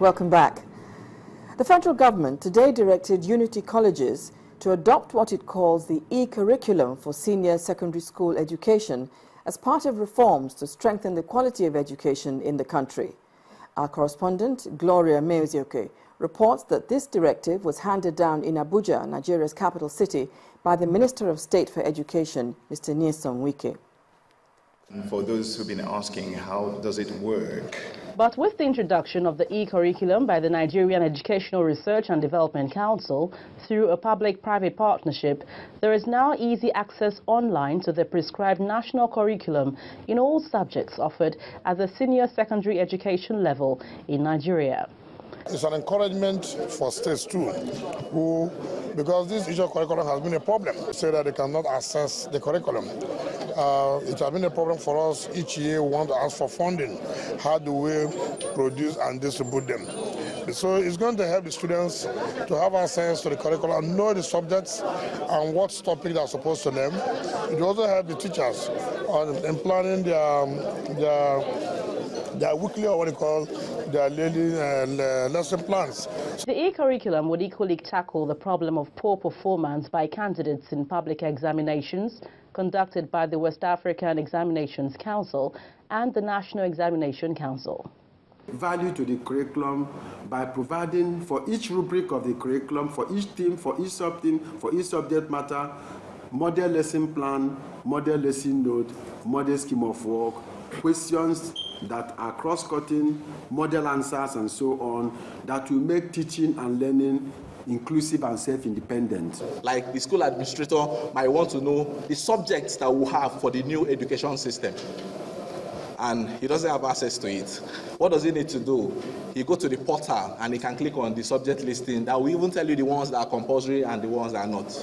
Welcome back. The federal government today directed Unity colleges to adopt what it calls the e-curriculum for senior secondary school education as part of reforms to strengthen the quality of education in the country. Our correspondent, Gloria Mezioke, reports that this directive was handed down in Abuja, Nigeria's capital city, by the Minister of State for Education, Mr. Nyesom Wike. For those who've been asking, how does it work? But with the introduction of the e-curriculum by the Nigerian Educational Research and Development Council through a public-private partnership, there is now easy access online to the prescribed national curriculum in all subjects offered at the senior secondary education level in Nigeria. It's an encouragement for states too, because this issue of curriculum has been a problem. They say that they cannot access the curriculum. It has been a problem for us. Each year we want to ask for funding. How do we produce and distribute them? So it's going to help the students to have access to the curriculum, know the subjects and what topics are supposed to learn. It will also help the teachers in planning their weekly, or what they call their daily lesson plans. The e-curriculum would equally tackle the problem of poor performance by candidates in public examinations conducted by the West African Examinations Council and the National Examination Council. Value to the curriculum by providing for each rubric of the curriculum, for each theme, for each sub-theme, for each subject matter, model lesson plan, model lesson note, model scheme of work, questions that are cross-cutting, model answers and so on, that will make teaching and learning inclusive and self-independent. Like the school administrator might want to know the subjects that we have for the new education system, and he doesn't have access to it. What does he need to do? He go to the portal and he can click on the subject listing that will even tell you the ones that are compulsory and the ones that are not.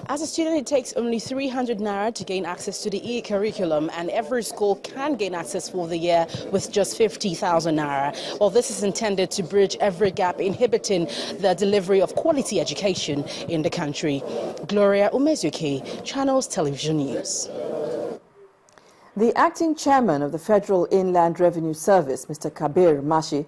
As a student, it takes only 300 naira to gain access to the e-curriculum, and every school can gain access for the year with just 50,000 naira. Well, this is intended to bridge every gap inhibiting the delivery of quality education in the country. Gloria Umezuki, Channels Television News. The acting chairman of the Federal Inland Revenue Service, Mr. Kabir Mashi,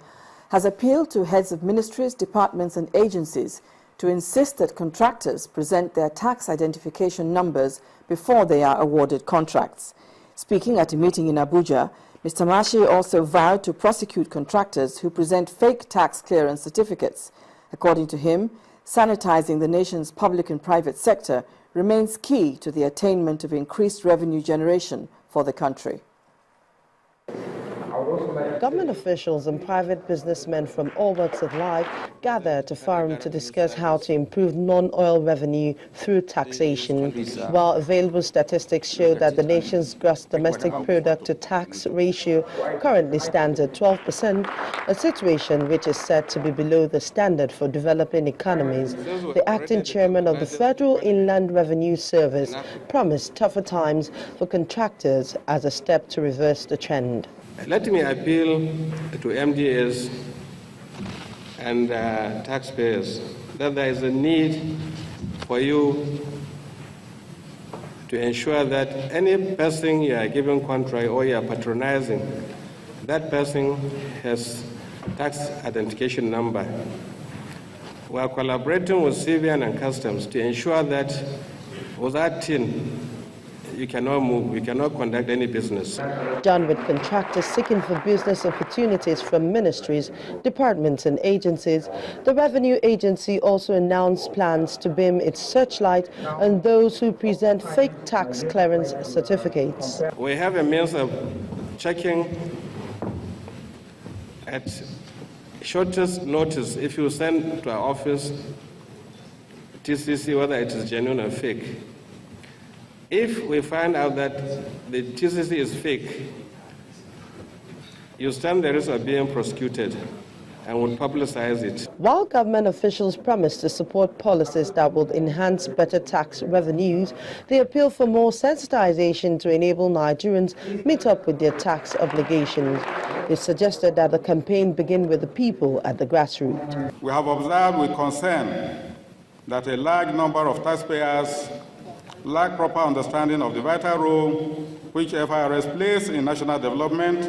has appealed to heads of ministries, departments and agencies to insist that contractors present their tax identification numbers before they are awarded contracts. Speaking at a meeting in Abuja, Mr. Mashi also vowed to prosecute contractors who present fake tax clearance certificates. According to him, sanitizing the nation's public and private sector remains key to the attainment of increased revenue generation for the country. Government officials and private businessmen from all walks of life gather at a forum to discuss how to improve non-oil revenue through taxation. While available statistics show that the nation's gross domestic product to tax ratio currently stands at 12%, a situation which is said to be below the standard for developing economies, the acting chairman of the Federal Inland Revenue Service promised tougher times for contractors as a step to reverse the trend. Let me appeal to MDAs and taxpayers that there is a need for you to ensure that any person you are giving contract or you are patronizing, that person has tax identification number. We are collaborating with civilian and customs to ensure that without tin, you cannot move, you cannot conduct any business. Done with contractors seeking for business opportunities from ministries, departments and agencies, the Revenue Agency also announced plans to beam its searchlight on those who present fake tax clearance certificates. We have a means of checking at shortest notice if you send to our office TCC whether it is genuine or fake. If we find out that the TCC is fake, you stand the risk of being prosecuted and would publicize it. While government officials promise to support policies that will enhance better tax revenues, they appeal for more sensitization to enable Nigerians meet up with their tax obligations. They suggested that the campaign begin with the people at the grassroots. We have observed with concern that a large number of taxpayers lack proper understanding of the vital role which FIRS plays in national development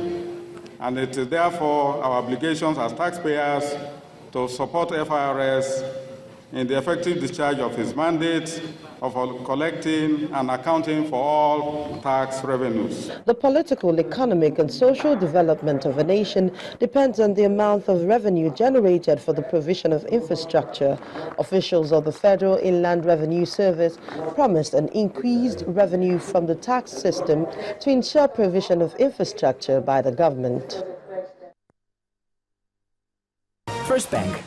and it is therefore our obligations as taxpayers to support FIRS in the effective discharge of its mandate of collecting and accounting for all tax revenues. The political, economic, and social development of a nation depends on the amount of revenue generated for the provision of infrastructure. Officials of the Federal Inland Revenue Service promised an increased revenue from the tax system to ensure provision of infrastructure by the government. First Bank.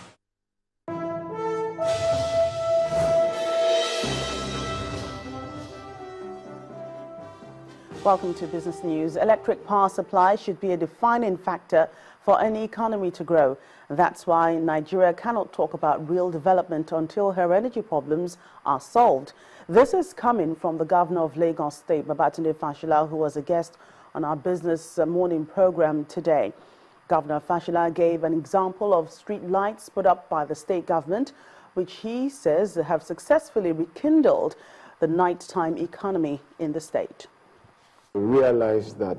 Welcome to Business News. Electric power supply should be a defining factor for any economy to grow. That's why Nigeria cannot talk about real development until her energy problems are solved. This is coming from the governor of Lagos State, Babatunde Fashola, who was a guest on our Business Morning program today. Governor Fashola gave an example of street lights put up by the state government, which he says have successfully rekindled the nighttime economy in the state. We realized that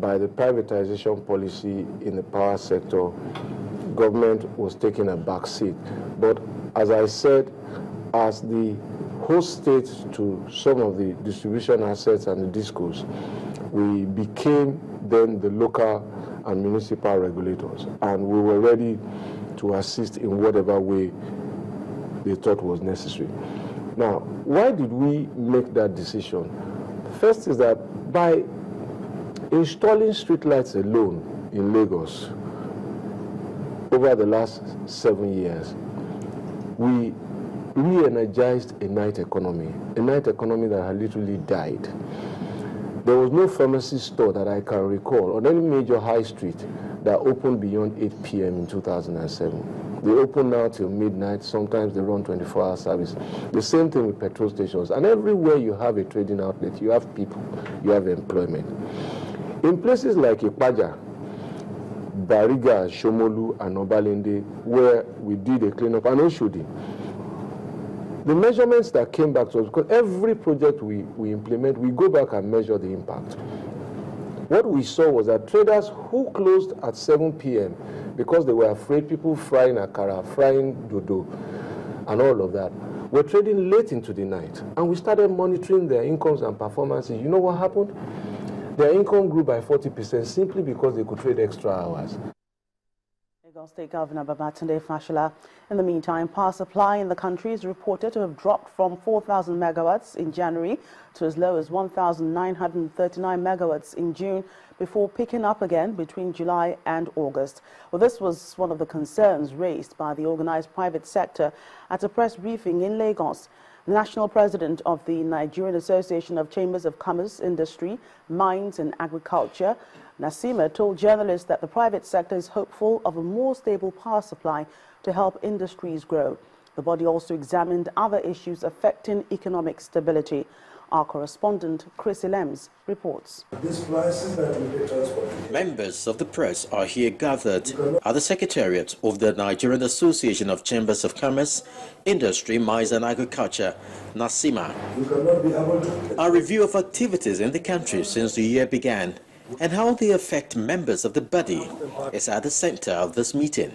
by the privatization policy in the power sector, government was taking a back seat. But as I said, as the host state to some of the distribution assets and the discos, we became then the local and municipal regulators, and we were ready to assist in whatever way they thought was necessary. Now, why did we make that decision? First is that by installing streetlights alone in Lagos over the last 7 years, we re-energized a night economy that had literally died. There was no pharmacy store that I can recall on any major high street that opened beyond 8 p.m. in 2007. They open now till midnight. Sometimes they run 24-hour service. The same thing with petrol stations. And everywhere you have a trading outlet, you have people, you have employment. In places like Ipaja, Bariga, Shomolu, and Obalende, where we did a cleanup, and Oshodi, the measurements that came back to us, because every project we implement, we go back and measure the impact. What we saw was that traders who closed at 7 p.m. because they were afraid people frying akara, frying dodo, and all of that, were trading late into the night. And we started monitoring their incomes and performances. You know what happened? Their income grew by 40% simply because they could trade extra hours. Lagos State Governor Babatunde Fashola. In the meantime, power supply in the country is reported to have dropped from 4,000 megawatts in January to as low as 1,939 megawatts in June, before picking up again between July and August. Well, this was one of the concerns raised by the organized private sector at a press briefing in Lagos. The national president of the Nigerian Association of Chambers of Commerce, Industry, Mines and Agriculture, Nasima, told journalists that the private sector is hopeful of a more stable power supply to help industries grow. The body also examined other issues affecting economic stability. Our correspondent, Chris Elems, reports. Members of the press are here gathered at the Secretariat of the Nigerian Association of Chambers of Commerce, Industry, Mines and Agriculture, Nasima. A review of activities in the country since the year began and how they affect members of the body is at the center of this meeting.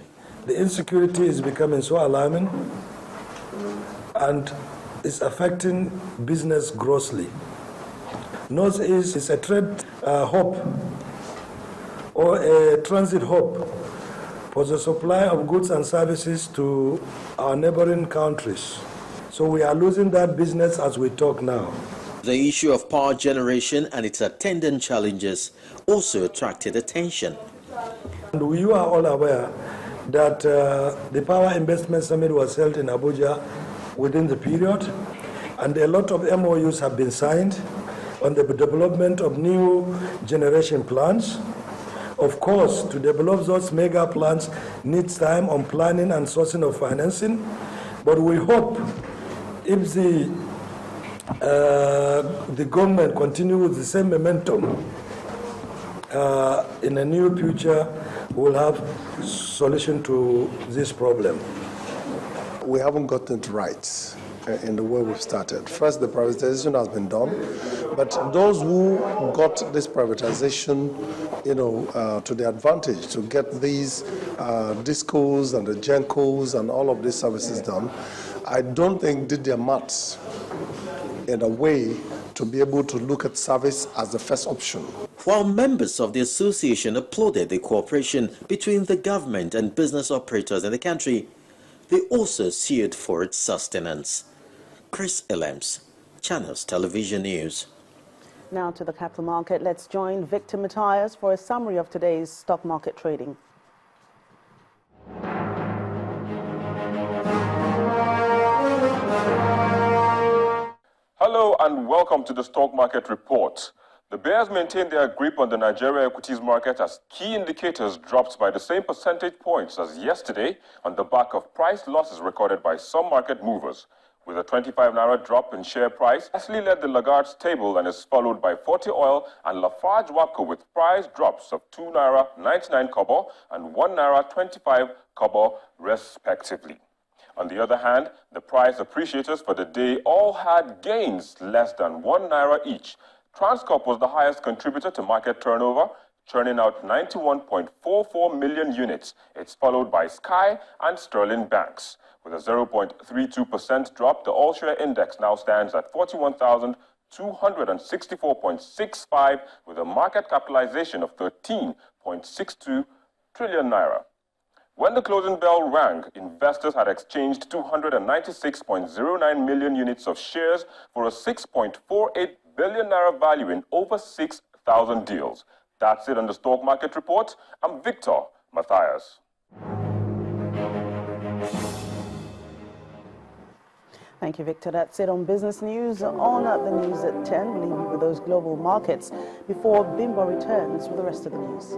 The insecurity is becoming so alarming and is affecting business grossly. Northeast is a trade hub or a transit hub for the supply of goods and services to our neighboring countries. So we are losing that business as we talk now. The issue of power generation and its attendant challenges also attracted attention. And you are all aware that the Power Investment Summit was held in Abuja within the period, and a lot of MOUs have been signed on the development of new generation plants. Of course, to develop those mega plants needs time on planning and sourcing of financing, but we hope if the government continue with the same momentum in the near future, we'll have solution to this problem. We haven't gotten it right in the way we've started. First, the privatization has been done. But those who got this privatization, to their advantage, to get these discos and the gencos and all of these services done, I don't think did their maths in a way to be able to look at service as the first option. While members of the association applauded the cooperation between the government and business operators in the country, they also sued for its sustenance. Chris Elems, Channels Television News. Now to the capital market. Let's join Victor Matthias for a summary of today's stock market trading. Hello and welcome to the Stock Market Report. The bears maintained their grip on the Nigeria equities market as key indicators dropped by the same percentage points as yesterday on the back of price losses recorded by some market movers. With a 25 naira drop in share price, Ashley led the Lagarde's table and is followed by 40 Oil and Lafarge Waco with price drops of 2 naira 99 kobo and 1 naira 25 kobo respectively. On the other hand, the price appreciators for the day all had gains less than 1 naira each. Transcorp was the highest contributor to market turnover, churning out 91.44 million units. It's followed by Sky and Sterling Banks. With a 0.32% drop, the all-share index now stands at 41,264.65 with a market capitalization of 13.62 trillion naira. When the closing bell rang, investors had exchanged 296.09 million units of shares for a 6.48 billion naira value in over 6,000 deals. That's it on the Stock Market Report. I'm Victor Matthias. Thank you, Victor. That's it on business news. On the news at 10, we'll leave you with those global markets before Bimbo returns with the rest of the news.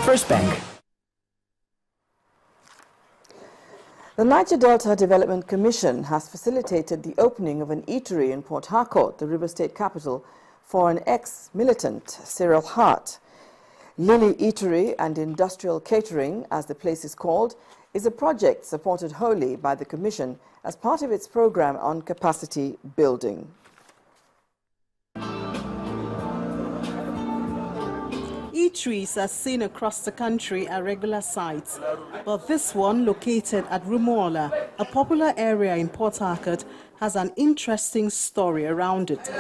First Bank. The Niger Delta Development Commission has facilitated the opening of an eatery in Port Harcourt, the River State capital, for an ex-militant, Cyril Hart. Lily Eatery and Industrial Catering, as the place is called, is a project supported wholly by the Commission as part of its program on capacity building. Eateries are seen across the country at regular sites, but this one, located at Rumola, a popular area in Port Harcourt, has an interesting story around it.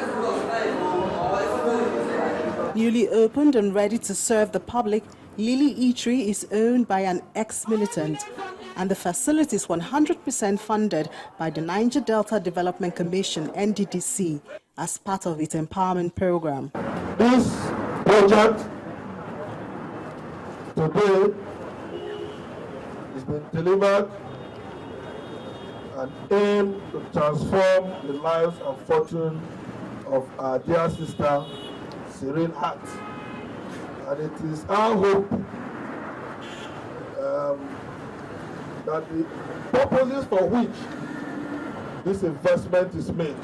Newly opened and ready to serve the public, Lily Eatery is owned by an ex-militant, and the facility is 100% funded by the Niger Delta Development Commission, NDDC, as part of its empowerment program. This project today has been delivered and aimed to transform the lives and fortune of our dear sister, Cyril Hart. And it is our hope that the purposes for which this investment is made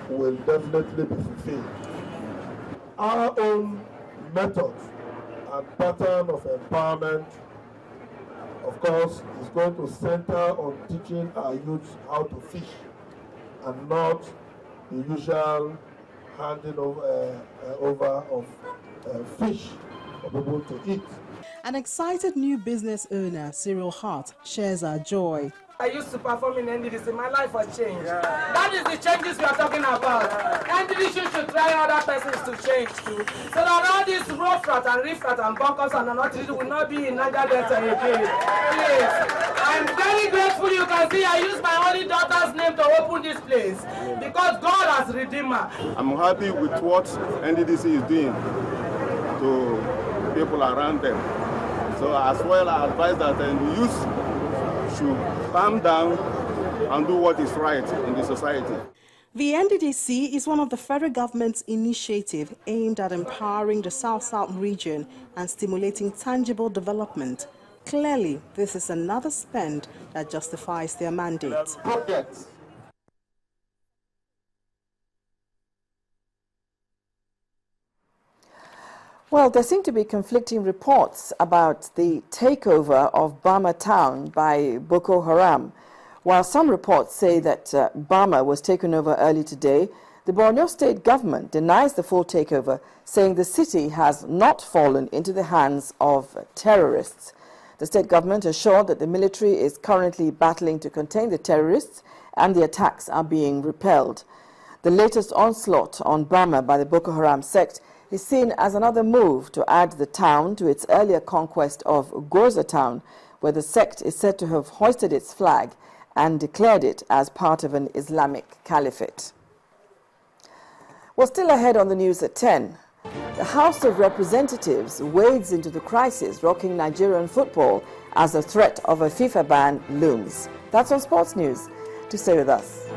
will definitely be fulfilled. Our own methods and pattern of empowerment, of course, is going to center on teaching our youth how to fish and not the usual handing over of fish for people to eat. An excited new business owner, Cyril Hart, shares our joy. I used to perform in NDDC. My life has changed. Yeah. That is the changes we are talking about. NDDC should try other persons to change too, so that all these rough rat and riff rat and bunkers and another will not be in Niger Delta again. Please. I'm very grateful. You can see I used my only daughter's name to open this place because God has redeemed her. I'm happy with what NDDC is doing to people around them. So as well, I advise that the youth should calm down and do what is right in the society. The NDDC is one of the federal government's initiatives aimed at empowering the South-South region and stimulating tangible development. Clearly, this is another spend that justifies their mandate. Well, there seem to be conflicting reports about the takeover of Bama town by Boko Haram. While some reports say that Bama was taken over early today, the Borno state government denies the full takeover, saying the city has not fallen into the hands of terrorists. The state government assured that the military is currently battling to contain the terrorists and the attacks are being repelled. The latest onslaught on Bama by the Boko Haram sect is seen as another move to add the town to its earlier conquest of Goza town, where the sect is said to have hoisted its flag and declared it as part of an Islamic caliphate. Well, still ahead on the news at 10, the House of Representatives wades into the crisis rocking Nigerian football as the threat of a FIFA ban looms. That's on Sports News. To stay with us.